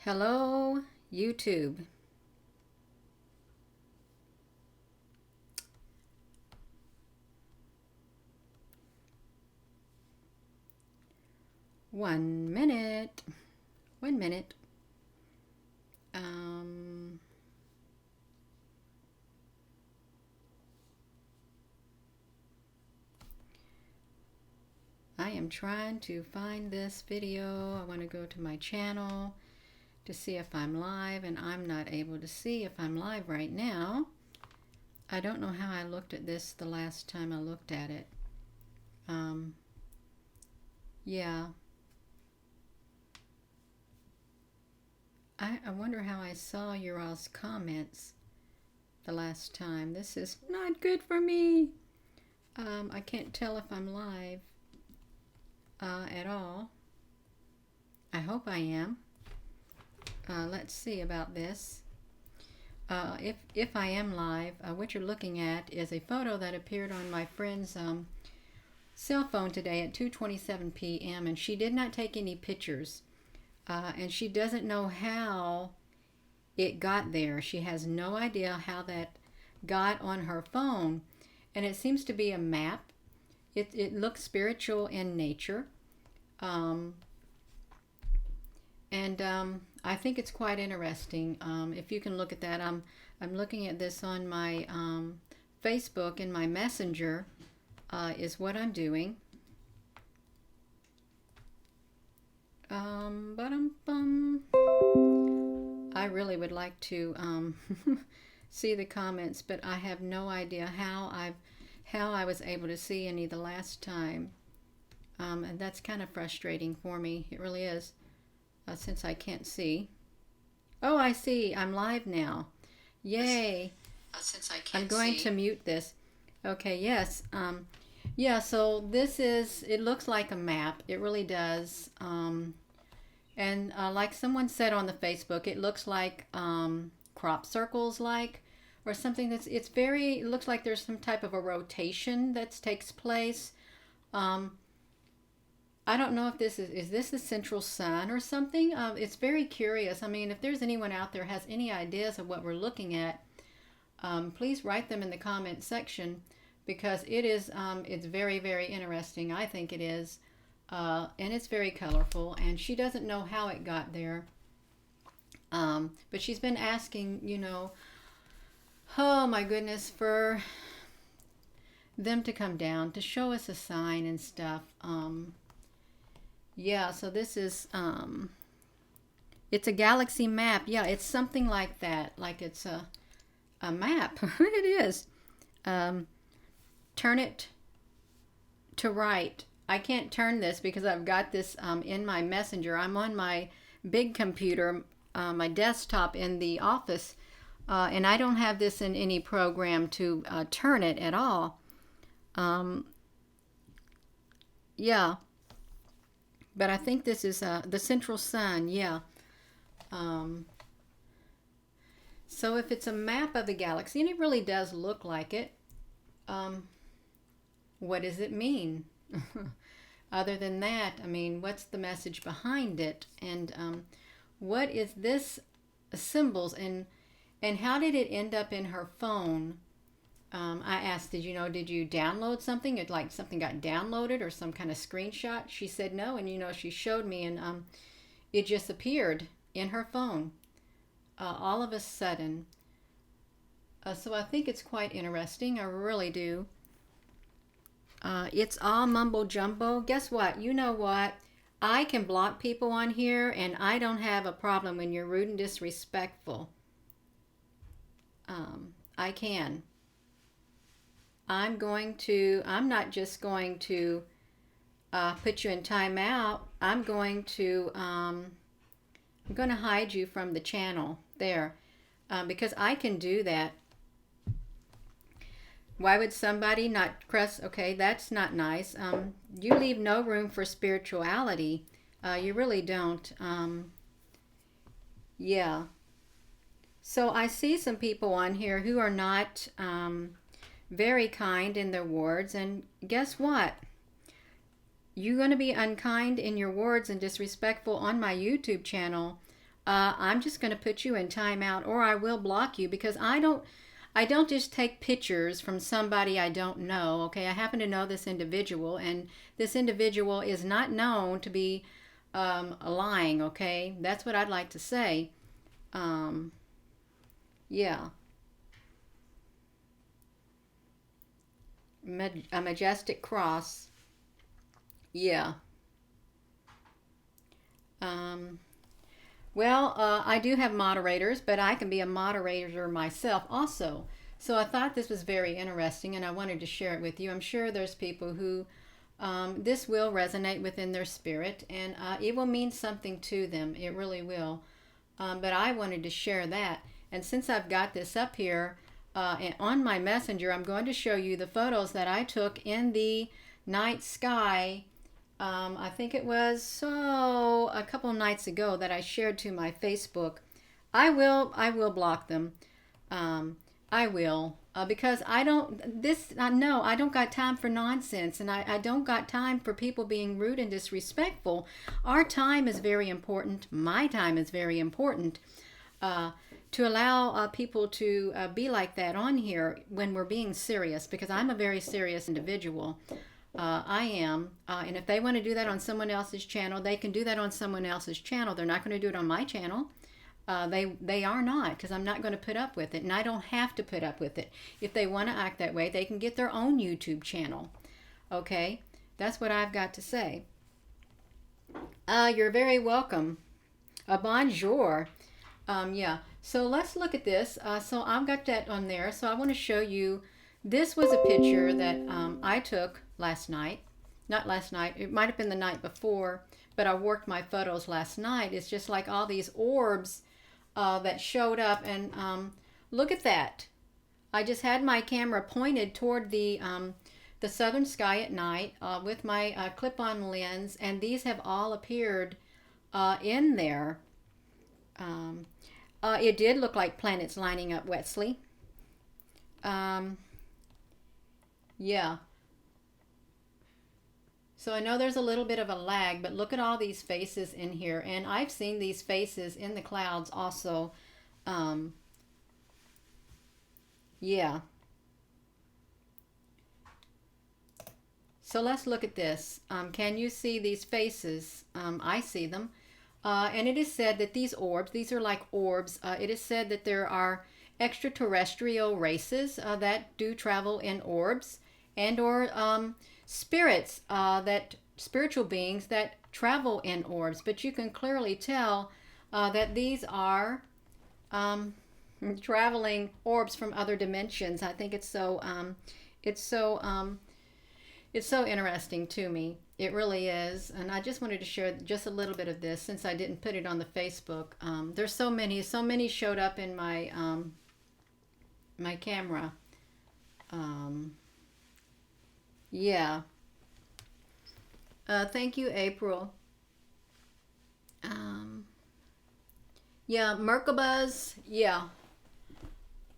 Hello, YouTube. One minute. 1 minute. Um, I am trying to find this video. I want to go to my channel to see if I'm live, and I'm not able to see if I'm live right now. I don't know how I looked at this the last time I looked at it. Yeah. I wonder how I saw your all's comments the last time. This is not good for me. I can't tell if I'm live at all. I hope I am. Let's see about this. If I am live, what you're looking at is a photo that appeared on my friend's cell phone today at 2:27 p.m. and she did not take any pictures, and she doesn't know how it got there. She has no idea how that got on her phone, and it seems to be a map. It looks spiritual in nature, and I think it's quite interesting. If you can look at that, I'm looking at this on my Facebook, in my messenger is what I'm doing. I really would like to see the comments, but I have no idea how I was able to see any the last time, and that's kind of frustrating for me. It really is, since I can't see. Oh, I see. I'm live now. Yay! Since I can't I'm going to mute this. Okay. Yes. Yeah. So this is. It looks like a map. It really does. And like someone said on the Facebook, it looks like crop circles, or something it looks like there's some type of a rotation that takes place. I don't know if this is this the central sun or something? It's very curious. I mean, if there's anyone out there has any ideas of what we're looking at, please write them in the comment section, because it's very, very interesting. I think it is. And it's very colorful, and she doesn't know how it got there. But she's been asking, oh my goodness, for them to come down to show us a sign and stuff. Yeah, so this is, it's a galaxy map. Yeah, it's something like that. Like it's a map. It is. Turn it to right. I can't turn this because I've got this in my messenger. I'm on my big computer, my desktop in the office, and I don't have this in any program to turn it at all. Yeah, but I think this is the central sun. Yeah. So if it's a map of the galaxy, and it really does look like it, what does it mean? Other than that, I mean, what's the message behind it? And what is this symbols? And how did it end up in her phone? I asked, did you download something? It like something got downloaded or some kind of screenshot? She said no, and she showed me, and it just appeared in her phone all of a sudden. So I think it's quite interesting. I really do. It's all mumbo jumbo. Guess what? You know what? I can block people on here, and I don't have a problem when you're rude and disrespectful. I can. I'm not just going to put you in timeout. I'm going to hide you from the channel there, because I can do that. Why would somebody not press? Okay, that's not nice. You leave no room for spirituality. You really don't. Yeah. So I see some people on here who are not very kind in their words. And guess what? You're going to be unkind in your words and disrespectful on my YouTube channel. I'm just going to put you in timeout, or I will block you, because I don't just take pictures from somebody I don't know. Okay, I happen to know this individual, and this individual is not known to be lying. Okay, that's what I'd like to say. Yeah, a majestic cross. Yeah. Um, Well, I do have moderators, but I can be a moderator myself also. So I thought this was very interesting, and I wanted to share it with you. I'm sure there's people who this will resonate within their spirit, and it will mean something to them. It really will. But I wanted to share that. And since I've got this up here and on my messenger, I'm going to show you the photos that I took in the night sky. I think it was a couple of nights ago that I shared to my Facebook. I will block them. I will because I don't got time for nonsense, and I don't got time for people being rude and disrespectful. Our time is very important. My time is very important. To allow people to be like that on here when we're being serious, because I'm a very serious individual. I am. And if they want to do that on someone else's channel, they can do that on someone else's channel. They're not going to do it on my channel. They are not, because I'm not going to put up with it, and I don't have to put up with it. If they want to act that way, they can get their own YouTube channel. Okay? That's what I've got to say. You're very welcome. Bonjour. Yeah. So let's look at this. So I've got that on there. So I want to show you. This was a picture that I took last night. Not last night. It might have been the night before, but I worked my photos last night. It's just like all these orbs that showed up, and look at that. I just had my camera pointed toward the southern sky at night with my clip-on lens, and these have all appeared in there. It did look like planets lining up, Wesley. Yeah. So I know there's a little bit of a lag, but look at all these faces in here. And I've seen these faces in the clouds also. Yeah. So let's look at this. Can you see these faces? I see them. And it is said that these orbs, these are like orbs, it is said that there are extraterrestrial races that do travel in orbs, and or spirits, that spiritual beings that travel in orbs. But you can clearly tell that these are traveling orbs from other dimensions. I think it's so interesting to me. It really is. And I just wanted to share just a little bit of this since I didn't put it on the Facebook. There's so many showed up in my my camera. Yeah. Thank you, April. Yeah, Merkabas. Yeah.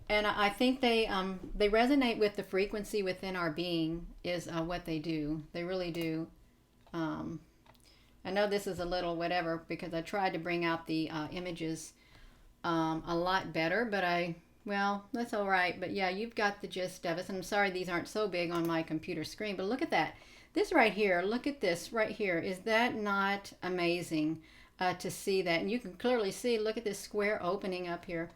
And I think they resonate with the frequency within our being is what they do. They really do. I know this is a little whatever because I tried to bring out the images a lot better, but well, that's all right. But yeah, you've got the gist of it. And I'm sorry these aren't so big on my computer screen, but look at that. This right here, look at this right here. Is that not amazing to see that? And you can clearly see, look at this square opening up here.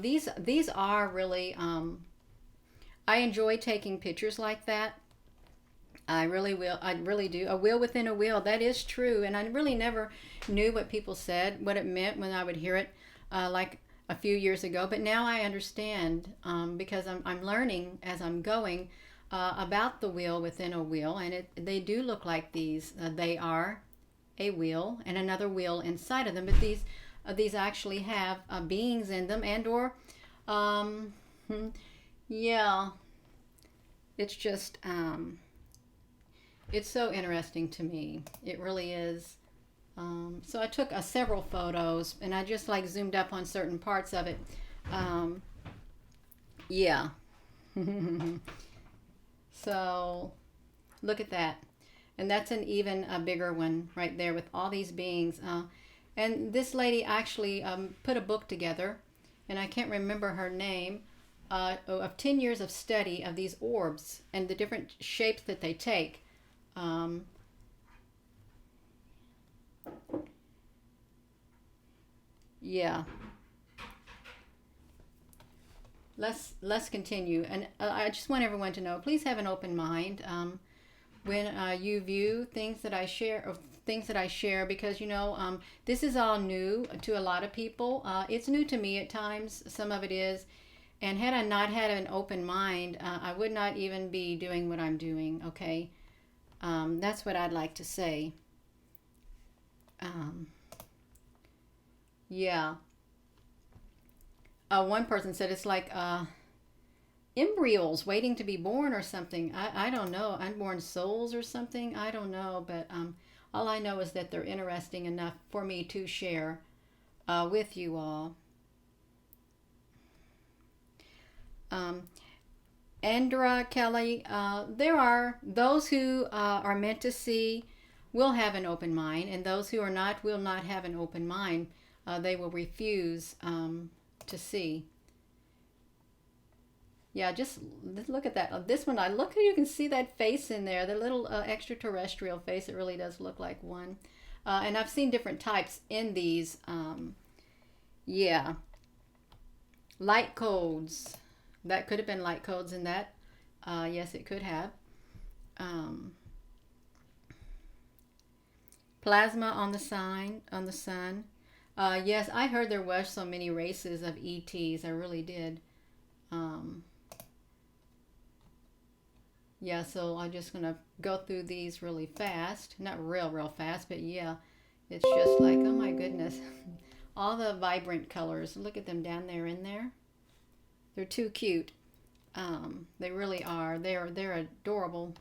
These are really, I enjoy taking pictures like that. I really will. I really do. A wheel within a wheel. That is true. And I really never knew what people said, what it meant when I would hear it like a few years ago. But now I understand because I'm learning as I'm going about the wheel within a wheel. And they do look like these. They are a wheel and another wheel inside of them. But these actually have beings in them and or, yeah, it's just... it's so interesting to me. It really is. So I took several photos, and I just like zoomed up on certain parts of it. Yeah. So look at that. And that's an even a bigger one right there with all these beings. And this lady actually put a book together, and I can't remember her name, of 10 years of study of these orbs and the different shapes that they take. Yeah. Let's continue. And I just want everyone to know, please have an open mind when you view things that I share, or things that I share, because this is all new to a lot of people. It's new to me at times. Some of it is. And had I not had an open mind, I would not even be doing what I'm doing, okay? That's what I'd like to say. Yeah. One person said it's like embryos waiting to be born or something. I don't know. Unborn souls or something. I don't know. But all I know is that they're interesting enough for me to share with you all. Andra Kelly, there are those who are meant to see will have an open mind, and those who are not will not have an open mind. They will refuse to see. Yeah, just look at that. This one, look, you can see that face in there, the little extraterrestrial face. It really does look like one. And I've seen different types in these. Yeah. Light codes. That could have been light codes in that. Yes, it could have. Plasma on the sun. Yes, I heard there was so many races of ETs. I really did. Yeah, so I'm just going to go through these really fast. Not real fast, but yeah. It's just like, oh my goodness. All the vibrant colors. Look at them down there in there. They're too cute. They really are. They're adorable.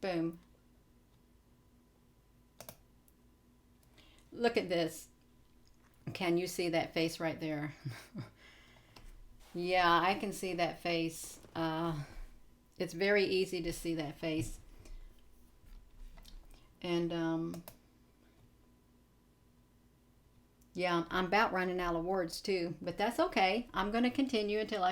Boom. Look at this. Can you see that face right there? Yeah, I can see that face. It's very easy to see that face. And yeah, I'm about running out of words too, but that's okay. I'm going to continue until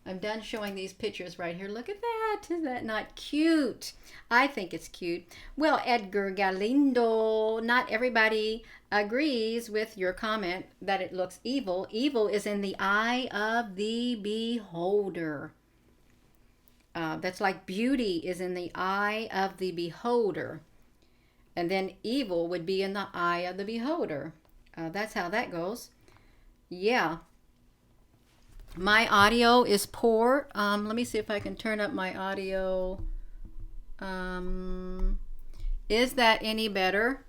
I'm done showing these pictures right here. Look at that. Is that not cute? I think it's cute. Well, Edgar Galindo, not everybody agrees with your comment that it looks evil. Evil is in the eye of the beholder. That's like beauty is in the eye of the beholder. And then evil would be in the eye of the beholder. That's how that goes. Yeah. My audio is poor. Let me see if I can turn up my audio. Is that any better?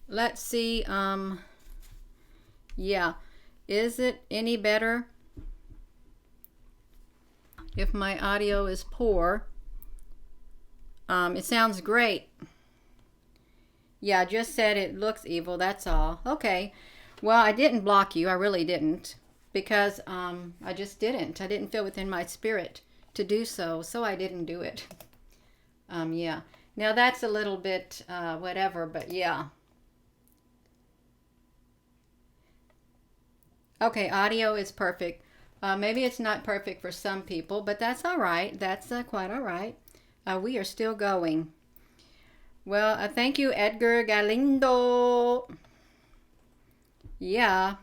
Let's see. Yeah. Is it any better? If my audio is poor. It sounds great. Yeah, I just said it looks evil, that's all. Okay. Well, I didn't block you. I really didn't. Because I just didn't. I didn't feel within my spirit to do so. So I didn't do it. Yeah. Now that's a little bit whatever, but yeah. Okay, audio is perfect. Maybe it's not perfect for some people, but that's all right. That's quite all right. We are still going. Well, thank you, Edgar Galindo. Yeah.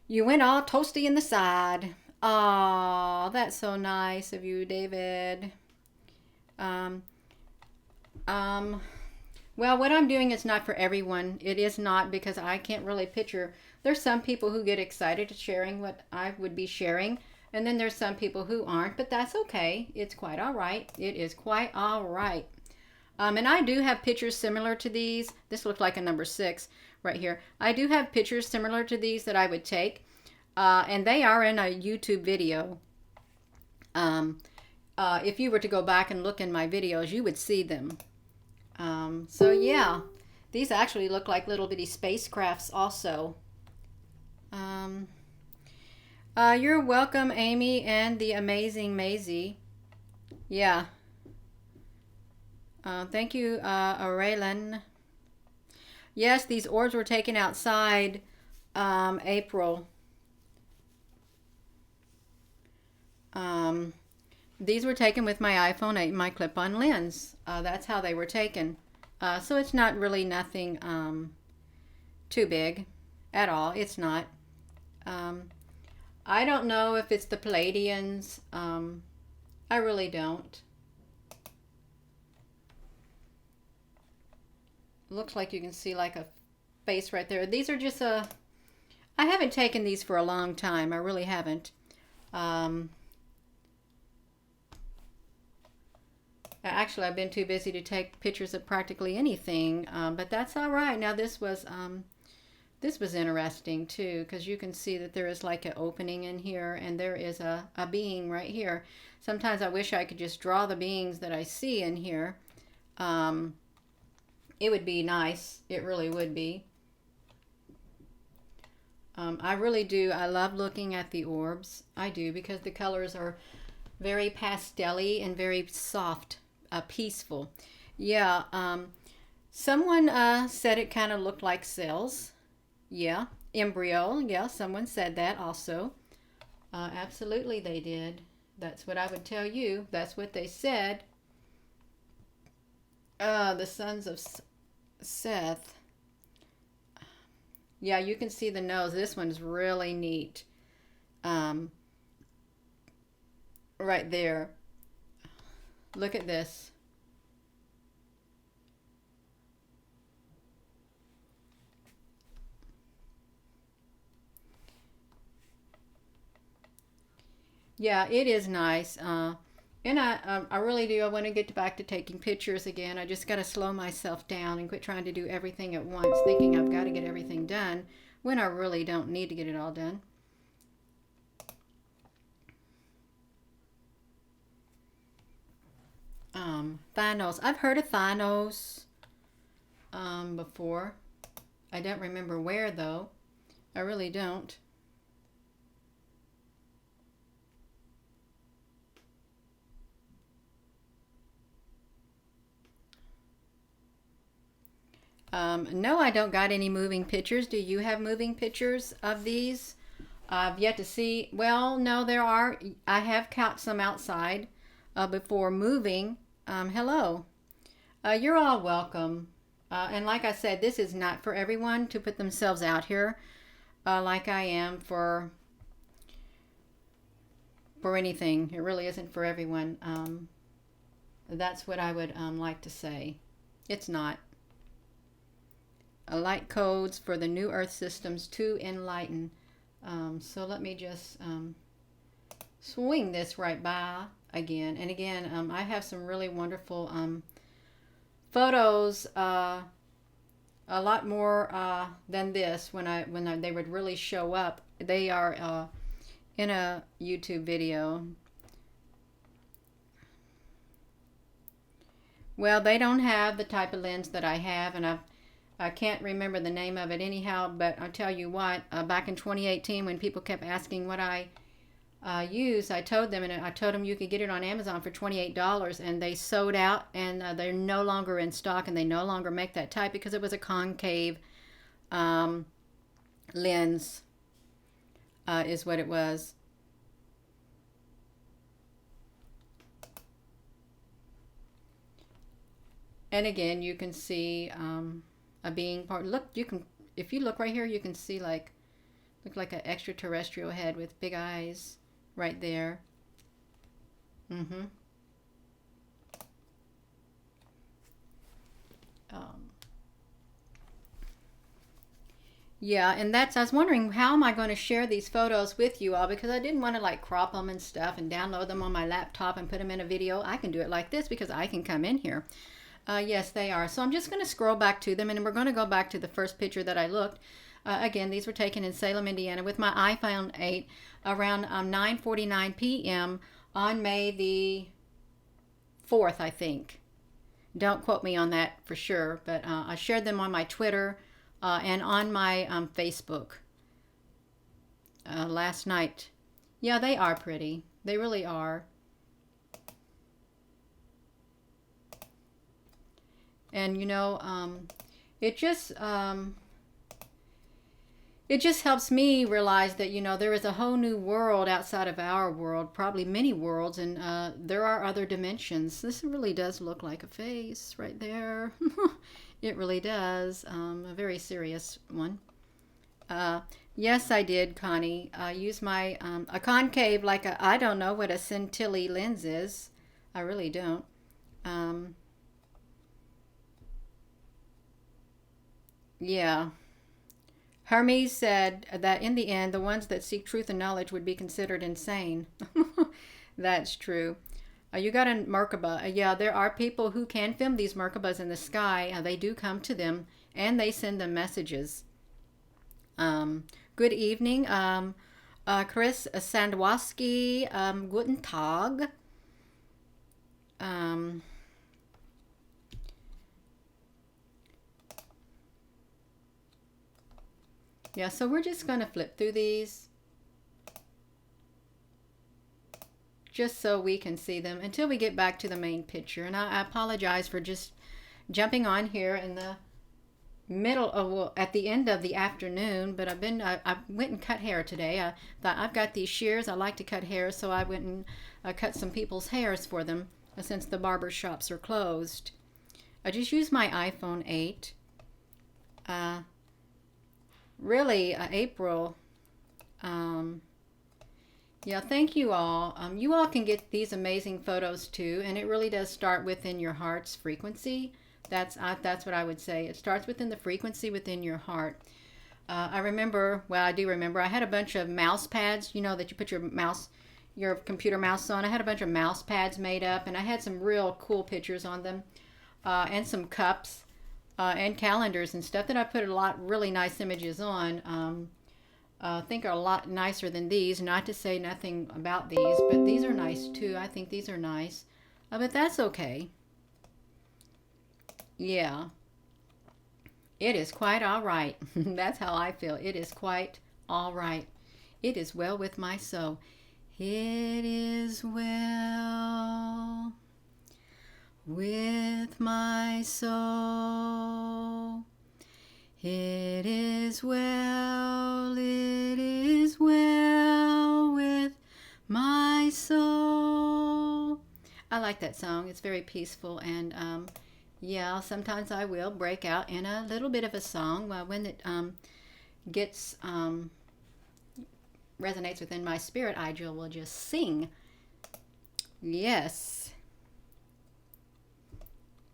You went all toasty in the side. Aw, that's so nice of you, David. Well, what I'm doing is not for everyone. It is not, because I can't really picture. There's some people who get excited at sharing what I would be sharing. And then there's some people who aren't, but that's okay. It's quite all right. It is quite all right. And I do have pictures similar to these. This looks like a number 6 right here. I do have pictures similar to these that I would take. And they are in a YouTube video. If you were to go back and look in my videos, you would see them. So yeah, these actually look like little bitty spacecrafts also. You're welcome, Amy and the amazing Maisie. Yeah. Thank you, Raylan. Yes, these orbs were taken outside April. These were taken with my iPhone 8, my clip-on lens. That's how they were taken. So it's not really nothing too big at all. It's not. I don't know if it's the Palladians. I really don't. Looks like you can see like a face right there. These are just I haven't taken these for a long time. I really haven't. Actually, I've been too busy to take pictures of practically anything, but that's all right. Now this was interesting too, because you can see that there is like an opening in here, and there is a being right here. Sometimes I wish I could just draw the beings that I see in here. It would be nice. It really would be. I really do. I love looking at the orbs. I do, because the colors are very pastel-y and very soft, peaceful. Yeah. Someone said it kind of looked like cells. Yeah. Embryo. Yeah, someone said that also. Absolutely they did. That's what I would tell you. That's what they said. The sons of Seth. Yeah, you can see the nose. This one's really neat. Right there. Look at this. Yeah, it is nice. And I really do. I want to get back to taking pictures again. I just got to slow myself down and quit trying to do everything at once, thinking I've got to get everything done when I really don't need to get it all done. Thanos. I've heard of Thanos before. I don't remember where, though. I really don't. No, I don't got any moving pictures. Do you have moving pictures of these? I've yet to see. Well, no, there are. I have caught some outside before moving. Hello. You're all welcome. And like I said, this is not for everyone to put themselves out here like I am for anything. It really isn't for everyone. That's what I would like to say. It's not. Light codes for the new Earth systems to enlighten. So let me just swing this right by again. And again, I have some really wonderful photos, a lot more than this when they would really show up. They are in a YouTube video. Well, they don't have the type of lens that I have, and I can't remember the name of it anyhow, but I'll tell you what, back in 2018 when people kept asking what I use, I told them you could get it on Amazon for $28, and they sold out, and they're no longer in stock, and they no longer make that type because it was a concave lens is what it was. And again, you can see a being part. Look, you can, if you look right here, you can see look like an extraterrestrial head with big eyes right there. Yeah, and I was wondering, how am I going to share these photos with you all, because I didn't want to like crop them and stuff and download them on my laptop and put them in a video. I can do it like this because I can come in here. Yes, they are. So I'm just going to scroll back to them, and we're going to go back to the first picture that I looked. Again, these were taken in Salem, Indiana with my iPhone 8 around 9:49 p.m. on May the 4th, I think. Don't quote me on that for sure, but I shared them on my Twitter and on my Facebook last night. Yeah, they are pretty. They really are. And it just it just helps me realize that there is a whole new world outside of our world, probably many worlds, and there are other dimensions. This really does look like a face right there. It really does. A very serious one. Yes, I did, Connie. Use my a concave, like I don't know what a scintilla lens is. I really don't. Yeah. Hermes said that in the end, the ones that seek truth and knowledge would be considered insane. That's true. You got a Merkaba. Yeah, there are people who can film these Merkabas in the sky. They do come to them and they send them messages. Good evening, Chris Sandwaski. Guten Tag. Yeah, so we're just going to flip through these just so we can see them until we get back to the main picture. And I apologize for just jumping on here in the middle of, well, at the end of the afternoon, but I went and cut hair today. I thought I've got these shears. I like to cut hair, so I went and cut some people's hairs for them since the barber shops are closed. I just used my iPhone 8. Really, April. Yeah, thank you all. You all can get these amazing photos too, and it really does start within your heart's frequency. That's what I would say. It starts within the frequency within your heart. I remember, well, I do remember, I had a bunch of mouse pads, that you put your computer mouse on. I had a bunch of mouse pads made up, and I had some real cool pictures on them, and some cups, and calendars and stuff that I put a lot really nice images on. I think are a lot nicer than these. Not to say nothing about these, but these are nice too. I think these are nice, but that's okay. Yeah, it is quite all right. That's how I feel. It is quite all right. It is well with my soul. It is well with my soul. It is well with my soul. I like that song. It's very peaceful, and yeah, sometimes I will break out in a little bit of a song when it gets resonates within my spirit. I will just sing. Yes.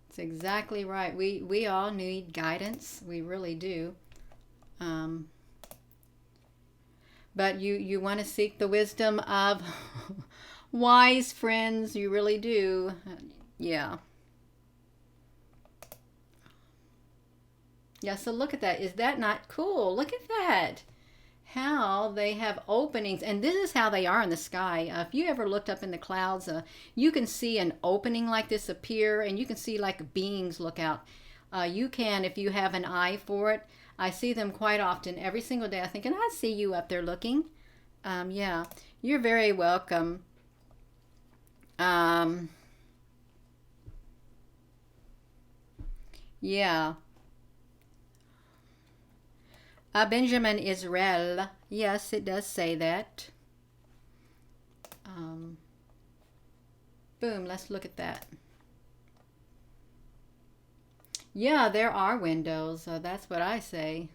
It's exactly right. We all need guidance. We really do. But you want to seek the wisdom of wise friends. You really do. Yeah. Yeah, so look at that. Is that not cool? Look at that. How they have openings, and this is how they are in the sky. If you ever looked up in the clouds, you can see an opening like this appear, and you can see like beings look out. You can, if you have an eye for it. I see them quite often, every single day. I think, and I see you up there looking. Yeah, you're very welcome. Yeah. Benjamin Israel. Yes, it does say that. Boom, let's look at that. Yeah, there are windows. That's what I say.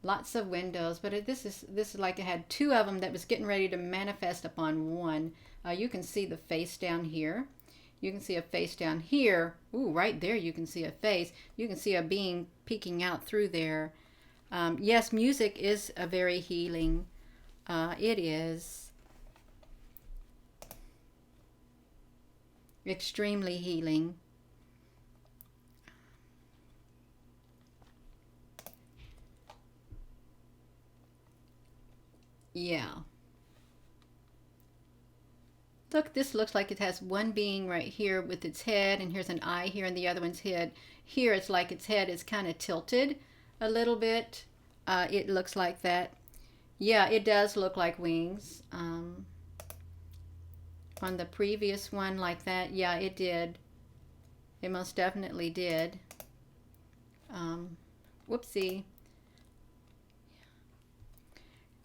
Lots of windows, but this is like it had two of them that was getting ready to manifest upon one. You can see the face down here. You can see a face down here. Ooh, right there you can see a face. You can see a being peeking out through there. Yes, music is a very healing. It is extremely healing. Yeah. Look, this looks like it has one being right here with its head, and here's an eye here, and the other one's head. Here it's like its head is kind of tilted a little bit. It looks like that. Yeah, it does look like wings. On the previous one like that, yeah, it did. It most definitely did. Whoopsie.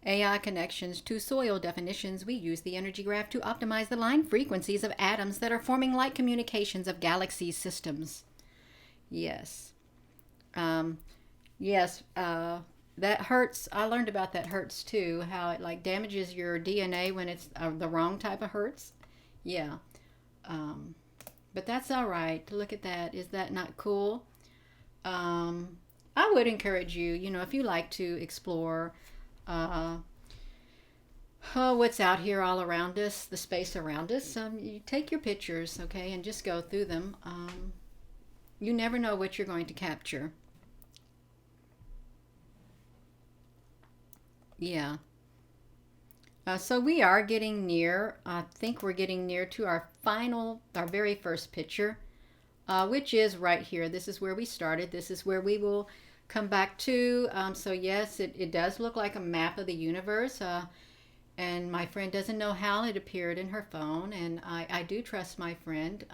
AI connections to soil definitions. We use the energy graph to optimize the line frequencies of atoms that are forming light communications of galaxy systems. Yes. Yes. That Hertz, I learned about that Hertz too, how it like damages your DNA when it's the wrong type of Hertz. Yeah. But that's all right. Look at that. Is that not cool? I would encourage you, if you like to explore what's out here all around us, the space around us, you take your pictures, okay, and just go through them. You never know what you're going to capture. Yeah. So we are getting near, I think we're getting near to our very first picture, which is right here. This is where we started. This is where we will come back to. So yes, it does look like a map of the universe. And my friend doesn't know how it appeared in her phone. And I do trust my friend.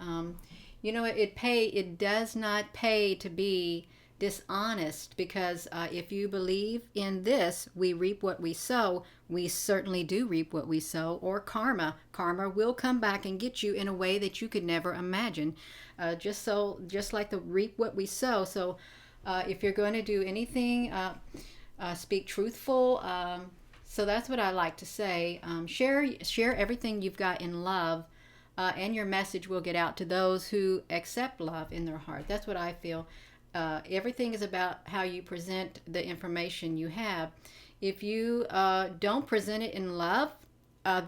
It does not pay to be dishonest, because if you believe in this, we reap what we sow. We certainly do reap what we sow, or karma. Karma will come back and get you in a way that you could never imagine. Just like the reap what we sow. So if you're going to do anything, speak truthful. So that's what I like to say. Share everything you've got in love, and your message will get out to those who accept love in their heart. That's what I feel. Everything is about how you present the information you have. If you don't present it in love, I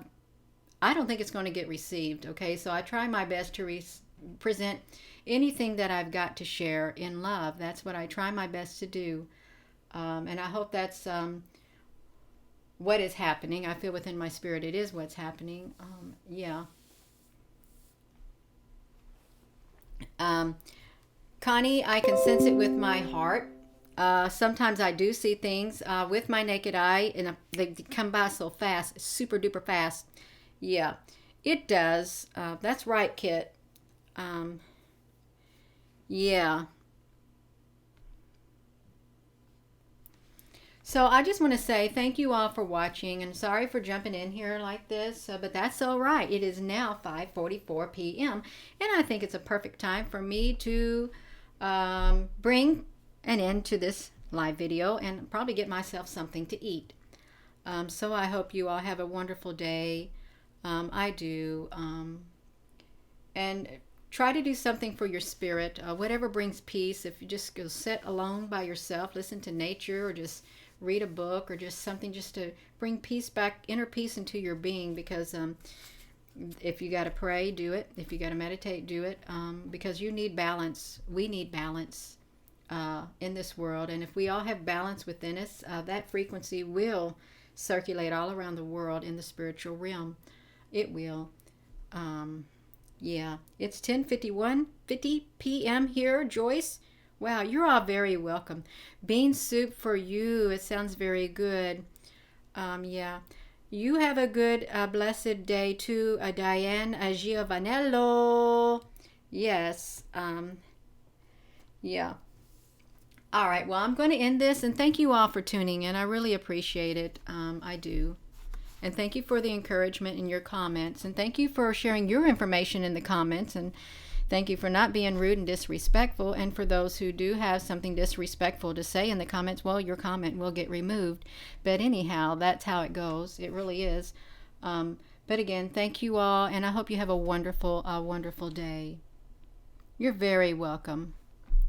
don't think it's going to get received. Okay, so I try my best to present anything that I've got to share in love. That's what I try my best to do, and I hope that's what is happening. I feel within my spirit it is what's happening. Yeah. Connie, I can sense it with my heart. Sometimes I do see things with my naked eye, and they come by so fast, super duper fast. Yeah, it does. That's right, Kit. Yeah. So I just want to say thank you all for watching, and sorry for jumping in here like this, but that's all right. It is now 5:44 p.m. and I think it's a perfect time for me to bring an end to this live video and probably get myself something to eat. So I hope you all have a wonderful day. I do. And try to do something for your spirit, whatever brings peace. If you just go sit alone by yourself, listen to nature, or just read a book, or just something just to bring peace back, inner peace into your being, because if you got to pray, do it. If you got to meditate, do it, because you need balance. We need balance in this world, and if we all have balance within us, that frequency will circulate all around the world in the spiritual realm. It will. Yeah, it's 50 p.m. here, Joyce. Wow, you're all very welcome. Bean soup for you. It sounds very good. Yeah. You have a good, blessed day too, Diane Giovanello. Yes. Yeah. All right. Well, I'm going to end this, and thank you all for tuning in. I really appreciate it. I do. And thank you for the encouragement in your comments. And thank you for sharing your information in the comments. And thank you for not being rude and disrespectful. And for those who do have something disrespectful to say in the comments, well, your comment will get removed. But anyhow, that's how it goes. It really is. But again, thank you all. And I hope you have a wonderful day. You're very welcome.